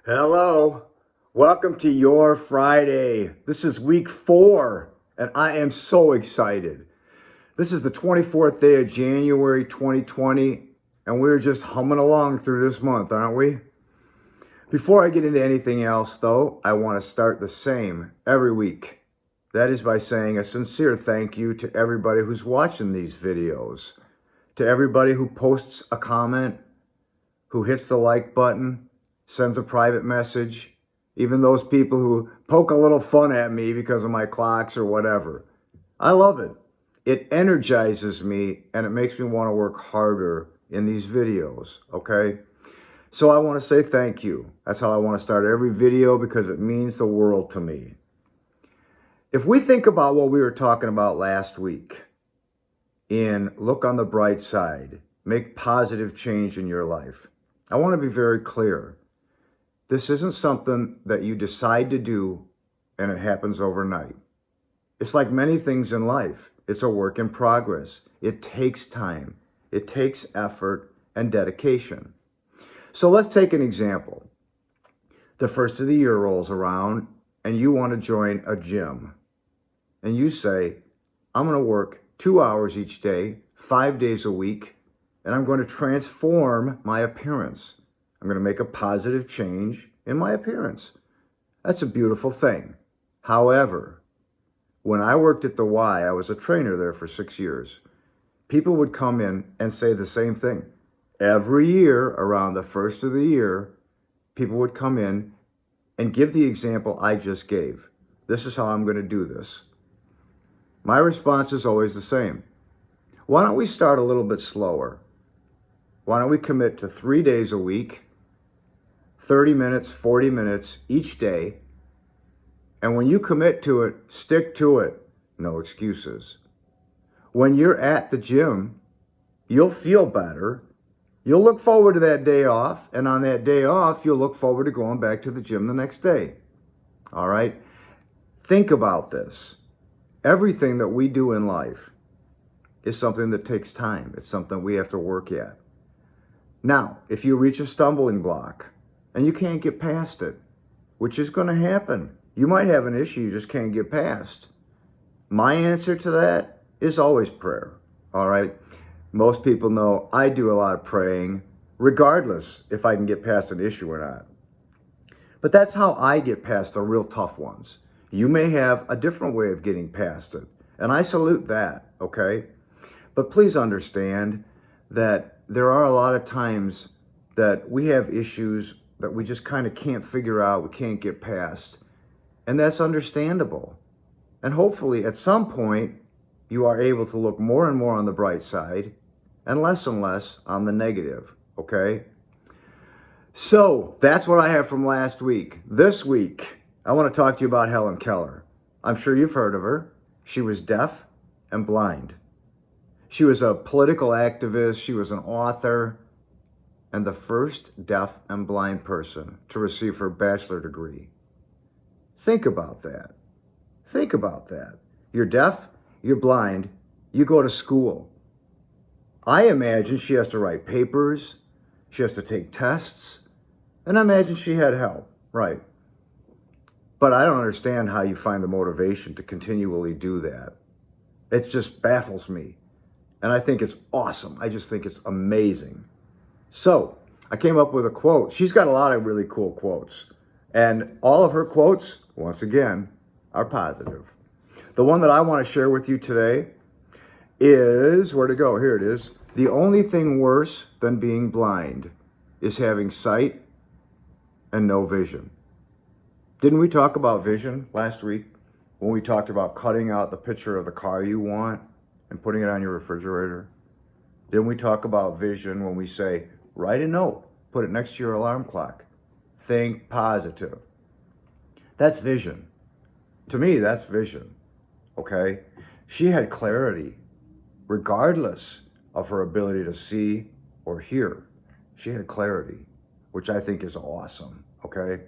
Hello, welcome to your Friday. This is week 4, and I am so excited. This is the 24th day of January 2020, and we're just humming along through this month, aren't we? Before I get into anything else, though, I want to start the same every week. That is by saying a sincere thank you to everybody who's watching these videos, to everybody who posts a comment, who hits the like button, sends a private message, even those people who poke a little fun at me because of my clocks or whatever. I love it. It energizes me and it makes me want to work harder in these videos, okay? So I want to say thank you. That's how I want to start every video because it means the world to me. If we think about what we were talking about last week in Look on the Bright Side, make positive change in your life, I want to be very clear. This isn't something that you decide to do and it happens overnight. It's like many things in life. It's a work in progress. It takes time. It takes effort and dedication. So let's take an example. The first of the year rolls around and you want to join a gym. And you say, I'm going to work 2 hours each day, 5 days a week, and I'm going to transform my appearance. I'm going to make a positive change in my appearance. That's a beautiful thing. However, when I worked at the Y, I was a trainer there for 6 years. People would come in and say the same thing. Every year, around the first of the year, people would come in and give the example I just gave. This is how I'm going to do this. My response is always the same. Why don't we start a little bit slower? Why don't we commit to 3 days a week, 30 minutes, 40 minutes each day. And when you commit to it, stick to it. No excuses. When you're at the gym, you'll feel better. You'll look forward to that day off. And on that day off, you'll look forward to going back to the gym the next day. All right? Think about this. Everything that we do in life is something that takes time. It's something we have to work at. Now, if you reach a stumbling block, and you can't get past it, which is going to happen. You might have an issue you just can't get past. My answer to that is always prayer, all right? Most people know I do a lot of praying, regardless if I can get past an issue or not. But that's how I get past the real tough ones. You may have a different way of getting past it, and I salute that, okay? But please understand that there are a lot of times that we have issues that we just kind of can't figure out, we can't get past. And that's understandable. And hopefully at some point, you are able to look more and more on the bright side and less on the negative, okay? So that's what I have from last week. This week, I want to talk to you about Helen Keller. I'm sure you've heard of her. She was deaf and blind. She was a political activist, she was an author, and the first deaf and blind person to receive her bachelor degree. Think about that. Think about that. You're deaf, you're blind, you go to school. I imagine she has to write papers, she has to take tests, and I imagine she had help, right? But I don't understand how you find the motivation to continually do that. It just baffles me. And I think it's awesome. I just think it's amazing. So I came up with a quote. She's got a lot of really cool quotes. And all of her quotes, once again, are positive. The one that I want to share with you today is, where to go? Here it is. The only thing worse than being blind is having sight and no vision. Didn't we talk about vision last week when we talked about cutting out the picture of the car you want and putting it on your refrigerator? Didn't we talk about vision when we say, write a note, put it next to your alarm clock. Think positive. That's vision. To me, that's vision, okay? She had clarity regardless of her ability to see or hear. She had clarity, which I think is awesome, okay?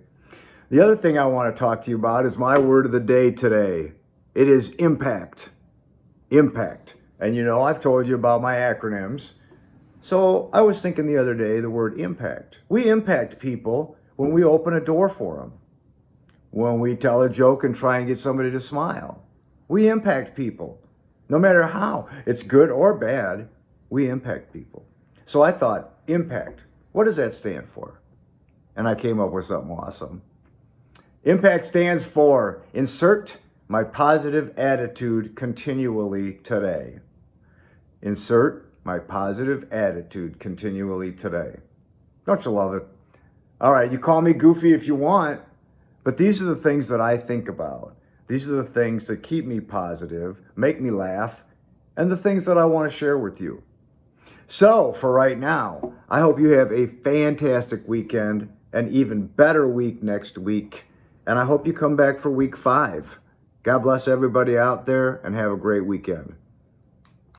The other thing I want to talk to you about is my word of the day today. It is impact. Impact. And you know, I've told you about my acronyms. So I was thinking the other day, the word impact. We impact people when we open a door for them, when we tell a joke and try and get somebody to smile. We impact people. No matter how, it's good or bad, we impact people. So I thought, impact, what does that stand for? And I came up with something awesome. Impact stands for insert my positive attitude continually today. Insert my positive attitude continually today. Don't you love it? All right, you call me goofy if you want, but these are the things that I think about. These are the things that keep me positive, make me laugh, and the things that I want to share with you. So for right now, I hope you have a fantastic weekend, an even better week next week, and I hope you come back for week 5. God bless everybody out there and have a great weekend.